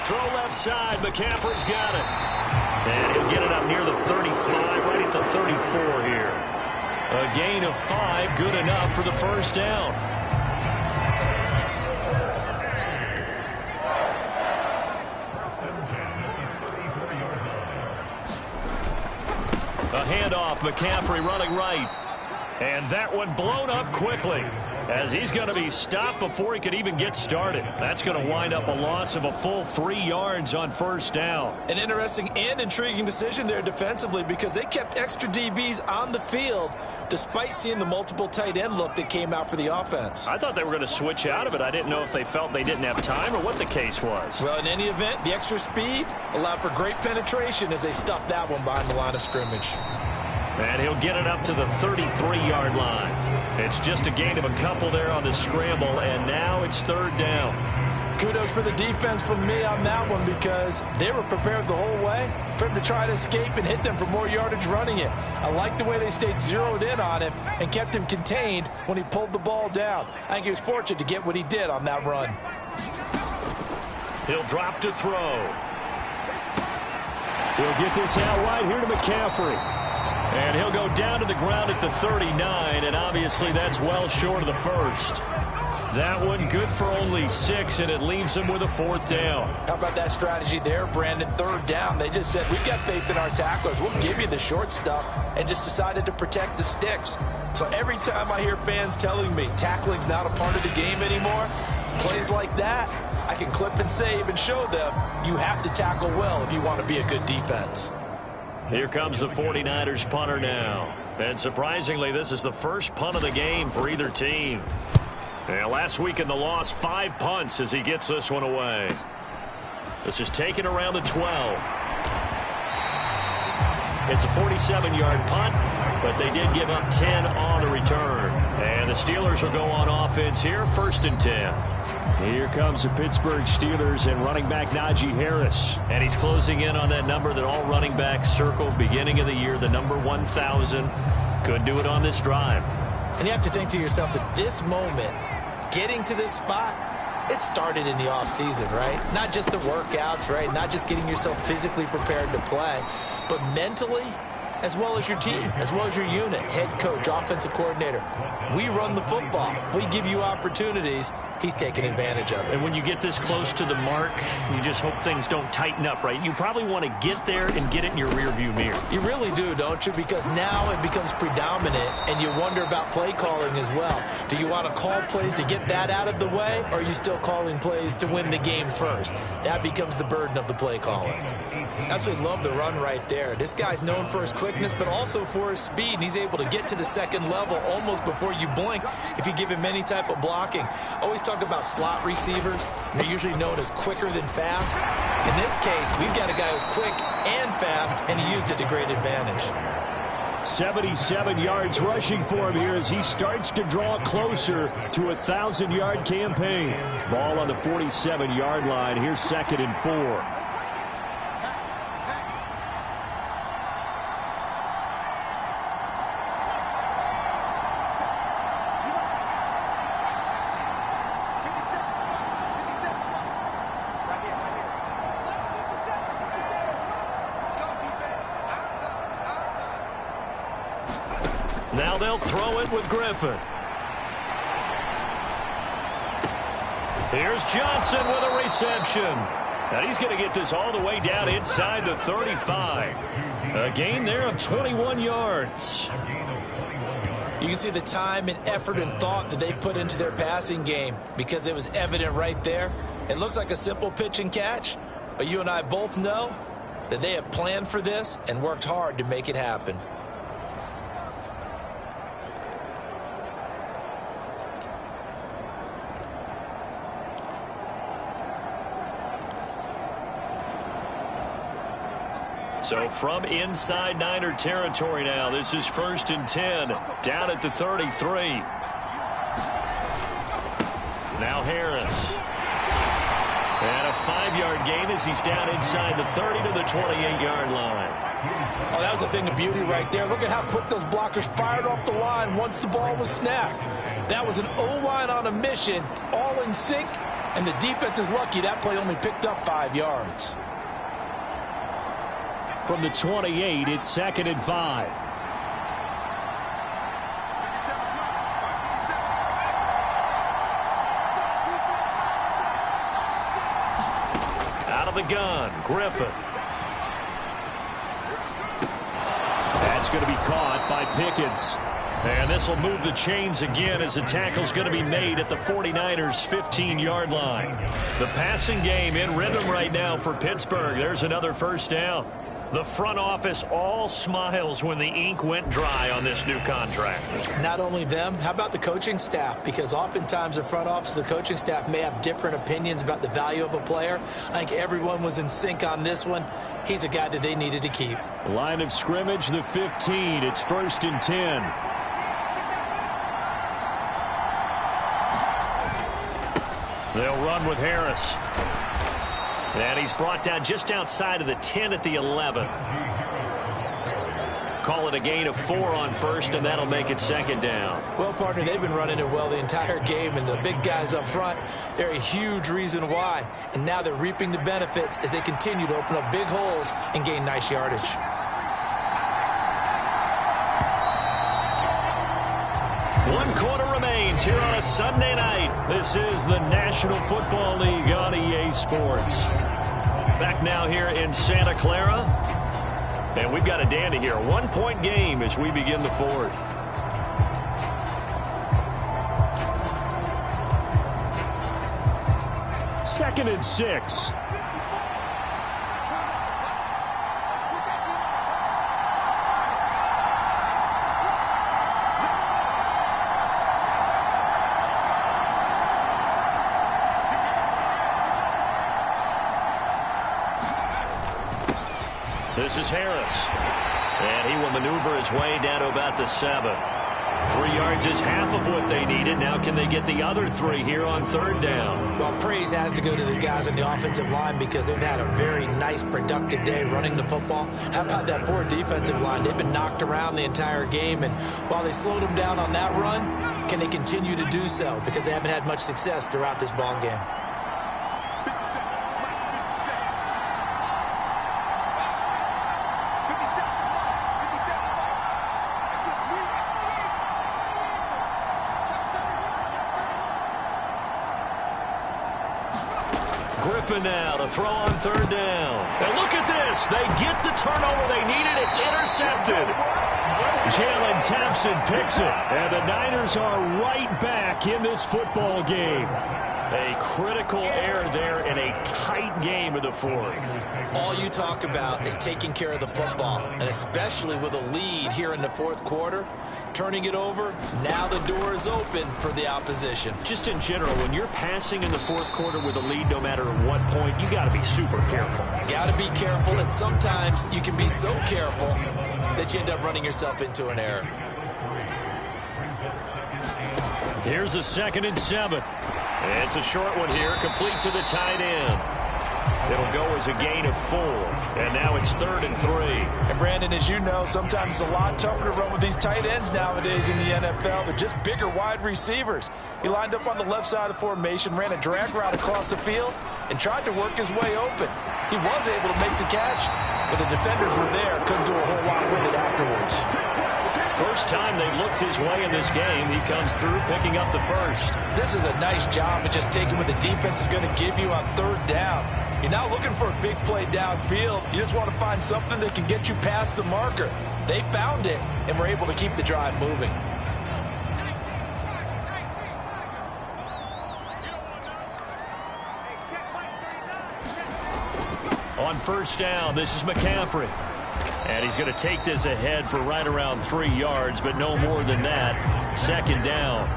S2: Throw left side. McCaffrey's got it. And he'll get it up near the 35, right at the 34 here. A gain of 5, good enough for the 1st down. A handoff. McCaffrey running right. And that one blown up quickly. as he's going to be stopped before he could even get started. That's going to wind up a loss of a full 3 yards on first down.
S3: An interesting and intriguing decision there defensively because they kept extra DBs on the field despite seeing the multiple tight end look that came out for the offense.
S2: I thought they were going to switch out of it. I didn't know if they felt they didn't have time or what the case was.
S3: Well, in any event, the extra speed allowed for great penetration as they stuffed that one behind the line of scrimmage.
S2: And he'll get it up to the 33-yard line. It's just a gain of a couple there on the scramble, and now it's third down.
S3: Kudos for the defense from me on that one because they were prepared the whole way for him to try to escape and hit them for more yardage running it. I like the way they stayed zeroed in on him and kept him contained when he pulled the ball down. I think he was fortunate to get what he did on that run.
S2: He'll drop to throw. He'll get this out wide here to McCaffrey. And he'll go down to the ground at the 39, and obviously that's well short of the first. That one good for only 6, and it leaves him with a fourth down.
S3: How about that strategy there, Brandon? Third down. They just said, we've got faith in our tacklers. We'll give you the short stuff, and just decided to protect the sticks. So every time I hear fans telling me tackling's not a part of the game anymore, plays like that, I can clip and save and show them you have to tackle well if you want to be a good defense.
S2: Here comes the 49ers punter now. And surprisingly, this is the first punt of the game for either team. And last week in the loss, 5 punts as he gets this one away. This is taken around the 12. It's a 47-yard punt, but they did give up 10 on the return. And the Steelers will go on offense here, 1st and 10. Here comes the Pittsburgh Steelers and running back Najee Harris. And he's closing in on that number that all running backs circled beginning of the year, the number 1,000. Could do it on this drive.
S3: And you have to think to yourself that this moment, getting to this spot, it started in the offseason, right? Not just the workouts, right? Not just getting yourself physically prepared to play, but mentally, as well as your team, as well as your unit, head coach, offensive coordinator. We run the football. We give you opportunities. He's taking advantage of it.
S2: And when you get this close to the mark, you just hope things don't tighten up, right? You probably want to get there and get it in your rearview mirror.
S3: You really do, don't you? Because now it becomes predominant, and you wonder about play calling as well. Do you want to call plays to get that out of the way, or are you still calling plays to win the game first? That becomes the burden of the play calling. Absolutely love the run right there. This guy's known for his quickness, but also for his speed. And he's able to get to the second level almost before you blink if you give him any type of blocking. Always talk about slot receivers. They're usually known as quicker than fast. In this case, we've got a guy who's quick and fast, and he used it to great advantage.
S2: 77 yards rushing for him here as he starts to draw closer to a 1,000-yard campaign. Ball on the 47-yard line. Here's 2nd and 4. Now they'll throw it with Griffin. Here's Johnson with a reception. And he's going to get this all the way down inside the 35. A gain there of 21 yards.
S3: You can see the time and effort and thought that they put into their passing game because it was evident right there. It looks like a simple pitch and catch, but you and I both know that they have planned for this and worked hard to make it happen.
S2: So from inside Niner territory now, this is 1st and 10, down at the 33. Now Harris. And a 5-yard gain as he's down inside the 30 to the 28-yard line.
S3: Oh, that was a thing of beauty right there. Look at how quick those blockers fired off the line once the ball was snapped. That was an O-line on a mission, all in sync, and the defense is lucky that play only picked up 5 yards.
S2: From the 28, it's 2nd and 5. Out of the gun, Griffin. That's going to be caught by Pickens. And this will move the chains again as the tackle's going to be made at the 49ers' 15-yard line. The passing game in rhythm right now for Pittsburgh. There's another first down. The front office all smiles when the ink went dry on this new contract.
S3: Not only them, how about the coaching staff? Because oftentimes the front office, the coaching staff may have different opinions about the value of a player. I think everyone was in sync on this one. He's a guy that they needed to keep.
S2: Line of scrimmage, the 15. It's 1st and 10. They'll run with Harris. And he's brought down just outside of the 10 at the 11. Call it a gain of 4 on first, and that'll make it 2nd down.
S3: Well, partner, they've been running it well the entire game, and the big guys up front, they're a huge reason why. And now they're reaping the benefits as they continue to open up big holes and gain nice yardage.
S2: One quarter remains here on a Sunday night. This is the National Football League on EA Sports. Back now here in Santa Clara. And we've got a dandy here. 1-point game as we begin the 4th. Second and 6. This is Harris. And he will maneuver his way down to about the 7. 3 yards is half of what they needed. Now can they get the other 3 here on 3rd down?
S3: Well, praise has to go to the guys on the offensive line because they've had a very nice, productive day running the football. How about that poor defensive line? They've been knocked around the entire game, and while they slowed them down on that run, can they continue to do so? Because they haven't had much success throughout this ball game.
S2: Now to throw on 3rd down. And look at this. They get the turnover they needed. It's intercepted. Jalen Thompson picks it. And the Niners are right back in this football game. A critical error there in a tight game of the 4th.
S3: All you talk about is taking care of the football, and especially with a lead here in the 4th quarter, turning it over, now the door is open for the opposition.
S2: Just in general, when you're passing in the 4th quarter with a lead, no matter at what point, you got to be super careful.
S3: Got to be careful, and sometimes you can be so careful that you end up running yourself into an error.
S2: Here's a 2nd and 7. It's a short one here, complete to the tight end. It'll go as a gain of 4, and now it's 3rd and 3.
S3: And Brandon, as you know, sometimes it's a lot tougher to run with these tight ends nowadays in the NFL. They're just bigger wide receivers. He lined up on the left side of the formation, ran a drag route across the field, and tried to work his way open. He was able to make the catch, but the defenders were there, couldn't do a whole lot with it afterwards.
S2: First time they looked his way in this game, he comes through picking up the first.
S3: This is a nice job of just taking what the defense is going to give you on 3rd down. You're not looking for a big play downfield. You just want to find something that can get you past the marker. They found it and were able to keep the drive moving.
S2: On 1st down, this is McCaffrey. And he's going to take this ahead for right around 3 yards, but no more than that. 2nd down.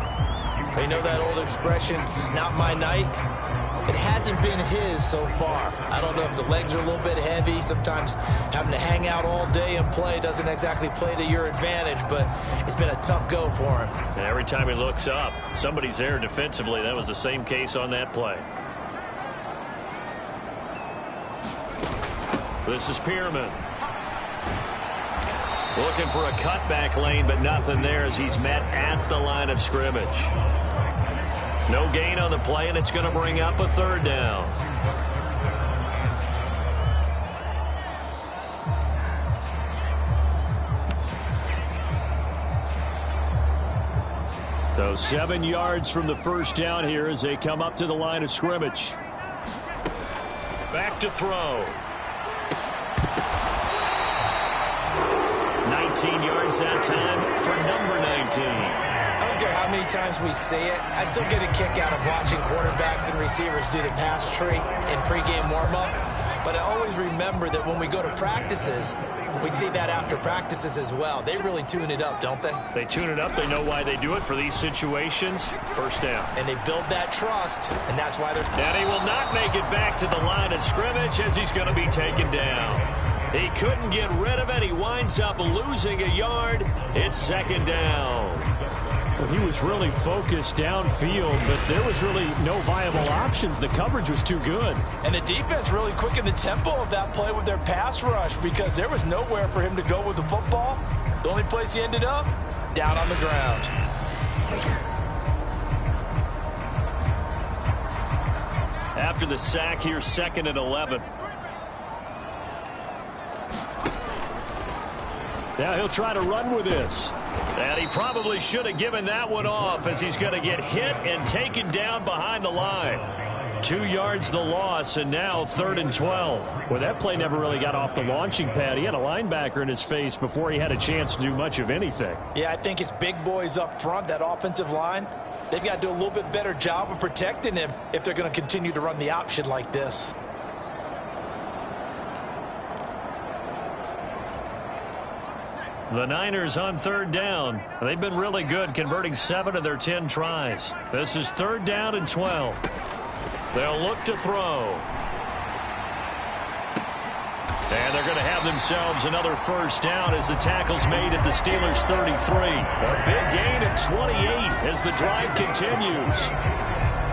S3: You know that old expression, it's not my night? It hasn't been his so far. I don't know if the legs are a little bit heavy. Sometimes having to hang out all day and play doesn't exactly play to your advantage, but it's been a tough go for him.
S2: And every time he looks up, somebody's there defensively. That was the same case on that play. This is Pearman. Looking for a cutback lane, but nothing there as he's met at the line of scrimmage. No gain on the play, and it's going to bring up a 3rd down. So 7 yards from the first down here as they come up to the line of scrimmage. Back to throw. 19 yards that time for number 19.
S3: I don't care how many times we see it. I still get a kick out of watching quarterbacks and receivers do the pass tree in pregame warm-up. But I always remember that when we go to practices, we see that after practices as well. They really tune it up, don't they?
S2: They tune it up. They know why they do it for these situations. First down.
S3: And they build that trust, and that's why they're...
S2: And he will not make it back to the line of scrimmage as he's going to be taken down. He couldn't get rid of it. He winds up losing a yard. It's second down.
S6: Well, he was really focused downfield, but there was really no viable options. The coverage was too good.
S3: And the defense really quickened the tempo of that play with their pass rush because there was nowhere for him to go with the football. The only place he ended up, down on the ground.
S2: After the sack here, 2nd and 11.
S6: Now he'll try to run with this.
S2: And he probably should have given that one off as he's going to get hit and taken down behind the line. 2 yards the loss, and now 3rd and 12.
S6: Well, that play never really got off the launching pad. He had a linebacker in his face before he had a chance to do much of anything.
S3: Yeah, I think his big boys up front, that offensive line, they've got to do a little bit better job of protecting him if they're going to continue to run the option like this.
S2: The Niners on 3rd down. They've been really good, converting 7 of their 10 tries. This is 3rd down and 12. They'll look to throw. And they're going to have themselves another first down as the tackle's made at the Steelers' 33. A big gain at 28 as the drive continues.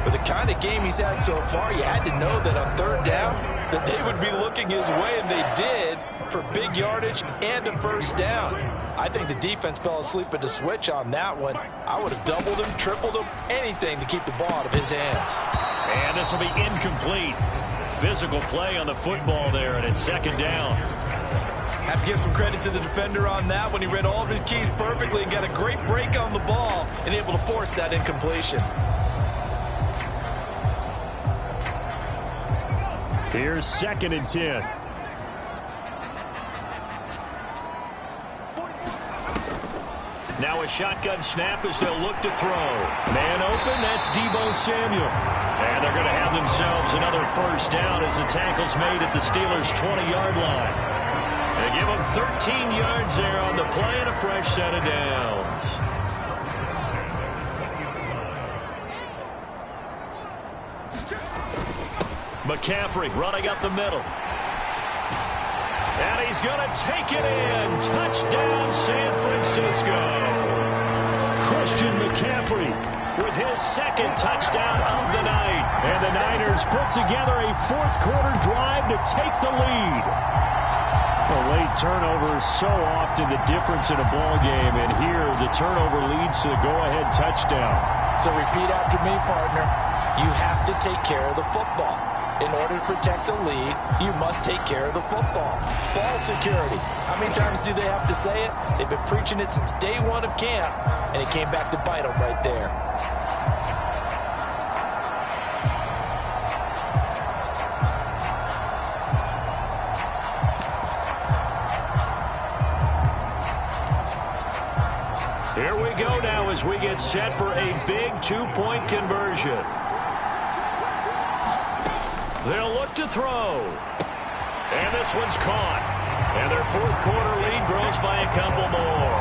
S3: With the kind of game he's had so far, you had to know that on 3rd down that they would be looking his way, and they did, for big yardage and a first down. I think the defense fell asleep at the switch on that one. I would have doubled him, tripled him, anything to keep the ball out of his hands.
S2: And this will be incomplete. Physical play on the football there, and it's 2nd down.
S3: Have to give some credit to the defender on that one. He read all of his keys perfectly and got a great break on the ball and able to force that incompletion.
S6: Here's 2nd and 10.
S2: Now a shotgun snap as they'll look to throw. Man open, that's Deebo Samuel. And they're going to have themselves another first down as the tackle's made at the Steelers' 20-yard line. They give them 13 yards there on the play and a fresh set of downs. McCaffrey running up the middle. And he's going to take it in. Touchdown, San Francisco.
S6: Christian McCaffrey
S2: with his 2nd touchdown of the night.
S6: And the Niners put together a 4th quarter drive to take the lead. A late turnover is so often the difference in a ball game, and here the turnover leads to the go-ahead touchdown.
S3: So repeat after me, partner. You have to take care of the football. In order to protect a lead, you must take care of the football. Ball security. How many times do they have to say it? They've been preaching it since day one of camp, and it came back to bite them right there.
S2: Here we go now as we get set for a big 2-point conversion. They'll look to throw. And this one's caught. And their 4th quarter lead grows by a couple more.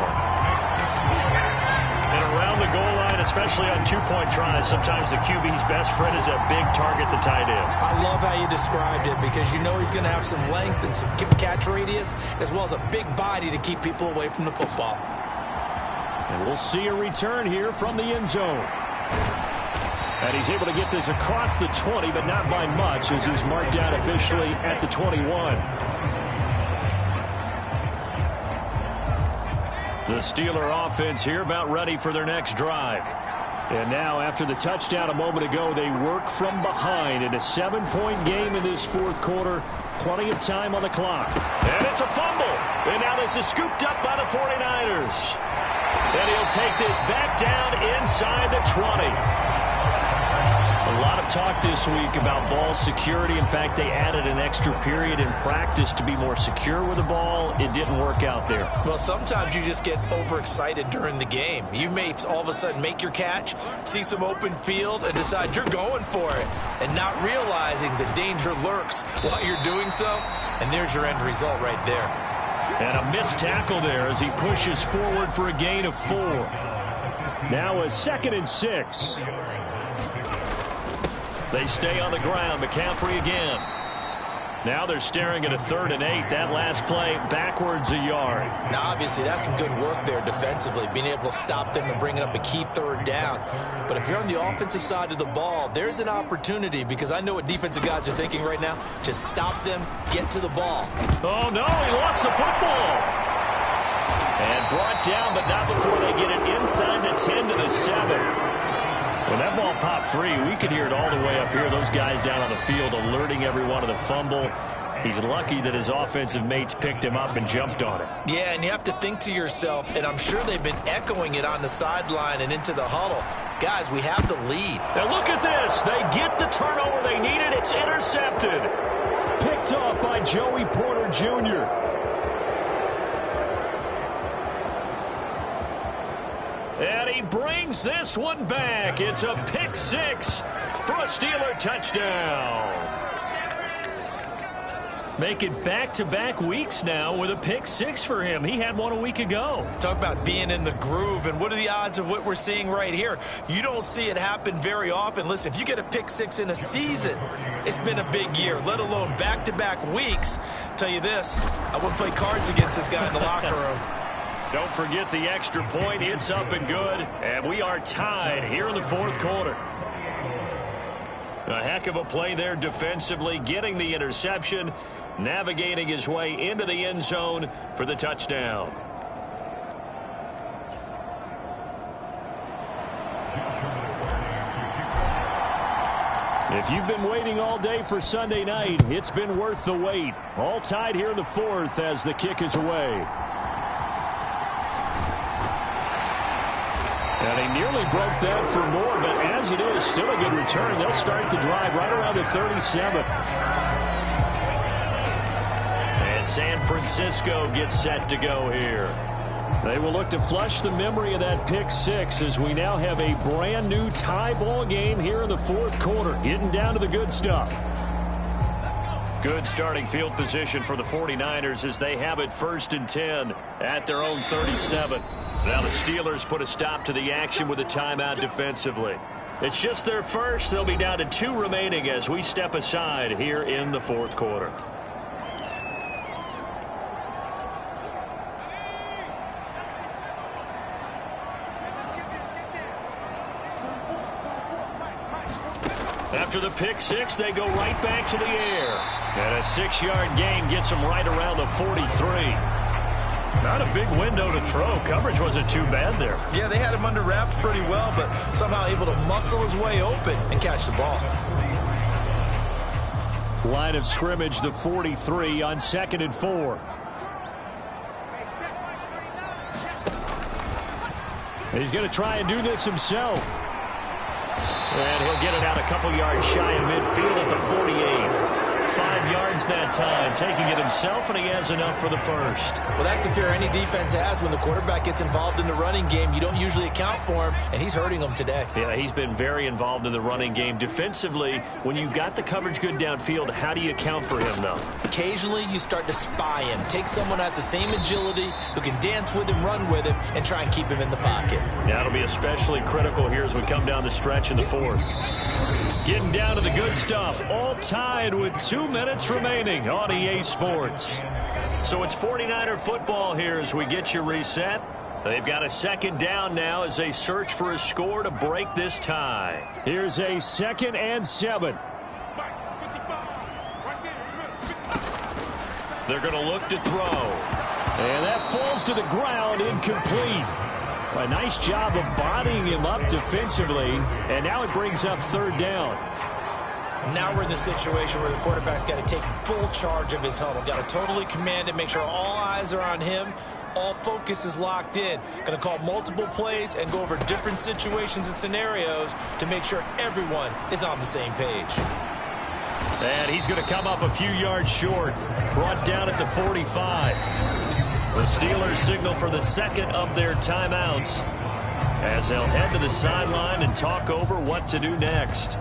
S2: And around the goal line, especially on 2-point tries, sometimes the QB's best friend is that big target, the tight end.
S3: I love how you described it because you know he's going to have some length and some catch radius as well as a big body to keep people away from the football.
S6: And we'll see a return here from the end zone. And he's able to get this across the 20, but not by much as he's marked down officially at the 21.
S2: The Steeler offense here about ready for their next drive.
S6: And now after the touchdown a moment ago, they work from behind in a 7-point game in this 4th quarter. Plenty of time on the clock.
S2: And it's a fumble. And now this is scooped up by the 49ers. And he'll take this back down inside the 20. A lot of talk this week about ball security. In fact, they added an extra period in practice to be more secure with the ball. It didn't work out there.
S3: Well, sometimes you just get overexcited during the game. You may all of a sudden make your catch, see some open field, and decide you're going for it, and not realizing the danger lurks while you're doing so. And there's your end result right there.
S2: And a missed tackle there as he pushes forward for a gain of 4.
S6: Now a 2nd and 6.
S2: They stay on the ground. McCaffrey again. Now they're staring at a 3rd and 8. That last play backwards a yard.
S3: Now, obviously, that's some good work there defensively, being able to stop them and bringing up a key 3rd down. But if you're on the offensive side of the ball, there's an opportunity, because I know what defensive guys are thinking right now. Just stop them, get to the ball.
S2: Oh, no, he lost the football. And brought down, but not before they get it inside the 10 to the 7. When that ball popped free, we could hear it all the way up here. Those guys down on the field alerting everyone of the fumble. He's lucky that his offensive mates picked him up and jumped on it.
S3: Yeah, and you have to think to yourself, and I'm sure they've been echoing it on the sideline and into the huddle. Guys, we have the lead.
S2: Now look at this. They get the turnover they needed. It's intercepted.
S6: Picked off by Joey Porter Jr.
S2: And he brings this one back. It's a pick 6 for a Steeler touchdown. Make it back-to-back weeks now with a pick 6 for him. He had one a week ago.
S3: Talk about being in the groove, and what are the odds of what we're seeing right here? You don't see it happen very often. Listen, if you get a pick 6 in a season, it's been a big year, let alone back-to-back weeks. Tell you this, I wouldn't play cards against this guy in the locker room.
S2: Don't forget the extra point. It's up and good. And we are tied here in the 4th quarter. A heck of a play there defensively, getting the interception, navigating his way into the end zone for the touchdown.
S6: If you've been waiting all day for Sunday night, it's been worth the wait. All tied here in the 4th as the kick is away. And he nearly broke that for more, but as it is, still a good return. They'll start the drive right around the 37.
S2: And San Francisco gets set to go here.
S6: They will look to flush the memory of that pick 6 as we now have a brand new tie ball game here in the 4th quarter. Getting down to the good stuff.
S2: Good starting field position for the 49ers as they have it 1st and 10 at their own 37. Now the Steelers put a stop to the action with a timeout defensively. It's just their first. They'll be down to 2 remaining as we step aside here in the 4th quarter. After the pick 6, they go right back to the air. And a 6-yard gain gets them right around the 43. Not a big window to throw. Coverage wasn't too bad there.
S3: Yeah, they had him under wraps pretty well, but somehow able to muscle his way open and catch the ball.
S6: Line of scrimmage, the 43 on 2nd and 4. He's going to try and do this himself.
S2: And he'll get it out a couple yards shy of midfield at the 48. 5 yards that time, taking it himself, and he has enough for the first.
S3: Well, that's the fear any defense has when the quarterback gets involved in the running game. You don't usually account for him, and he's hurting them today.
S2: Yeah, he's been very involved in the running game. Defensively, when you've got the coverage good downfield, how do you account for him, though?
S3: Occasionally, you start to spy him. Take someone who has the same agility, who can dance with him, run with him, and try and keep him in the pocket.
S2: Yeah, it'll be especially critical here as we come down the stretch in the 4th. Getting down to the good stuff. All tied with 2 minutes remaining on EA Sports. So it's 49er football here as we get you reset. They've got a 2nd down now as they search for a score to break this tie.
S6: Here's a 2nd and 7.
S2: They're going to look to throw.
S6: And that falls to the ground, incomplete. A nice job of bodying him up defensively, and now it brings up 3rd down.
S3: Now we're in the situation where the quarterback's got to take full charge of his huddle. Got to totally command it, make sure all eyes are on him, All focus is locked in. Going to call multiple plays and go over different situations and scenarios to make sure everyone is on the same page.
S2: And he's going to come up a few yards short. Brought down at the 45. The Steelers signal for the second of their timeouts as they'll head to the sideline and talk over what to do next.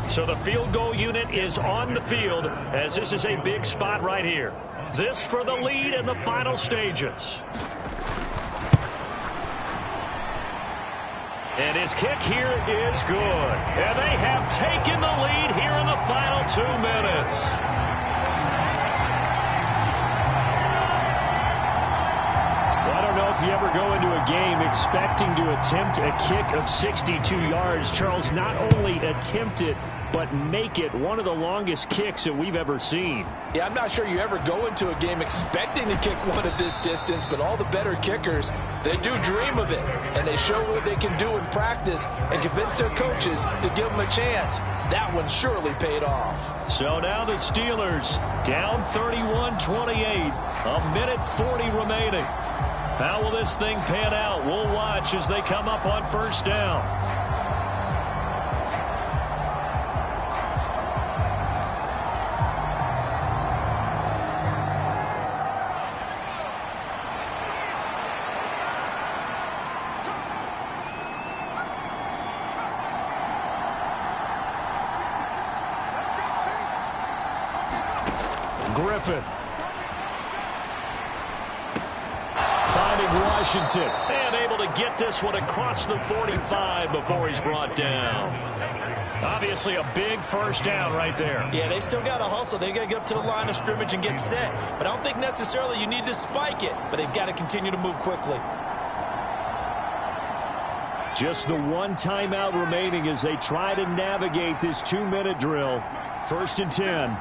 S2: So the field goal unit is on the field as this is a big spot right here. This for the lead in the final stages. And his kick here is good. And they have taken the lead here in the final 2 minutes. I don't know if you ever go into a game expecting to attempt a kick of 62 yards. Charles, not only attempt it, but make it one of the longest kicks that we've ever seen.
S3: Yeah, I'm not sure you ever go into a game expecting to kick one of this distance, but all the better kickers, they do dream of it, and they show what they can do in practice and convince their coaches to give them a chance. That one surely paid off.
S2: So now the Steelers down 31-28, a minute 40 remaining. How will this thing pan out? We'll watch as they come up on first down. Griffin. Finding Washington. And able to get this one across the 45 before he's brought down. Obviously a big first down right there.
S3: Yeah, they still got to hustle. They got to get up to the line of scrimmage and get set. But I don't think necessarily you need to spike it. But they've got to continue to move quickly.
S6: Just the one timeout remaining as they try to navigate this 2-minute drill. 1st and 10.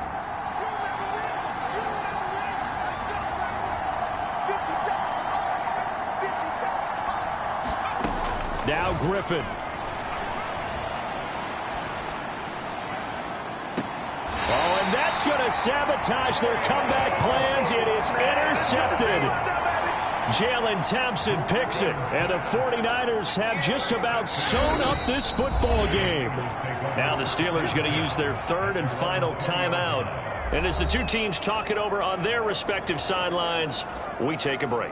S6: Now Griffin. Oh, and that's going to sabotage their comeback plans. It is intercepted. Jalen Thompson picks it, and the 49ers have just about sewn up this football game.
S2: Now the Steelers going to use their third and final timeout. And as the two teams talk it over on their respective sidelines, we take a break.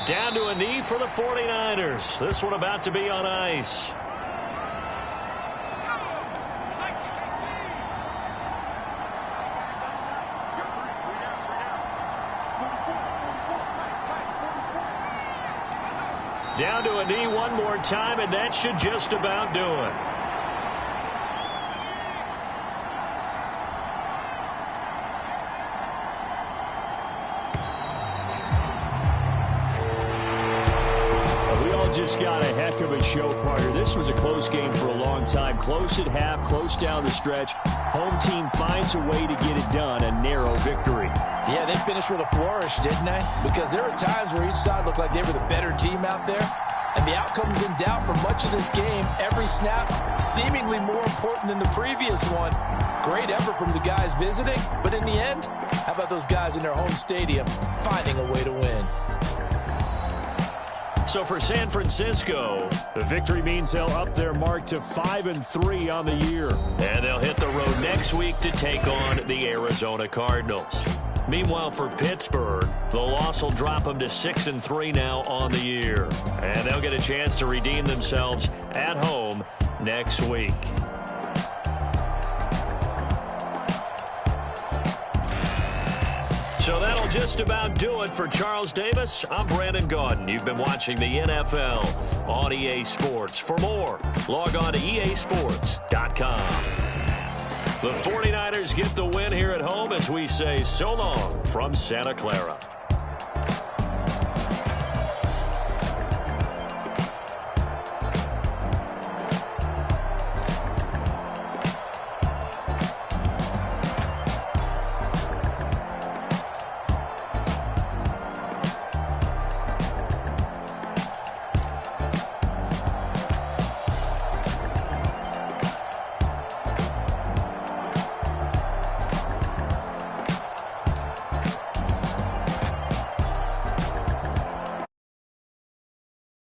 S2: Down to a knee for the 49ers. This one about to be on ice. Down to a knee one more time, and that should just about do it.
S6: Just got a heck of a show, partner. This was a close game for a long time. Close at half, close down the stretch. Home team finds a way to get it done. A narrow victory.
S3: Yeah, they finished with a flourish, didn't they? Because there were times where each side looked like they were the better team out there. And the outcome's in doubt for much of this game. Every snap seemingly more important than the previous one. Great effort from the guys visiting. But in the end, how about those guys in their home stadium finding a way to win?
S2: So for San Francisco,
S6: the victory means they'll up their mark to 5-3 on the year.
S2: And they'll hit the road next week to take on the Arizona Cardinals. Meanwhile, for Pittsburgh, the loss will drop them to 6-3 now on the year. And they'll get a chance to redeem themselves at home next week. So that'll just about do it for Charles Davis. I'm Brandon Gaudin. You've been watching the NFL on EA Sports. For more, log on to easports.com. The 49ers get the win here at home as we say so long from Santa Clara.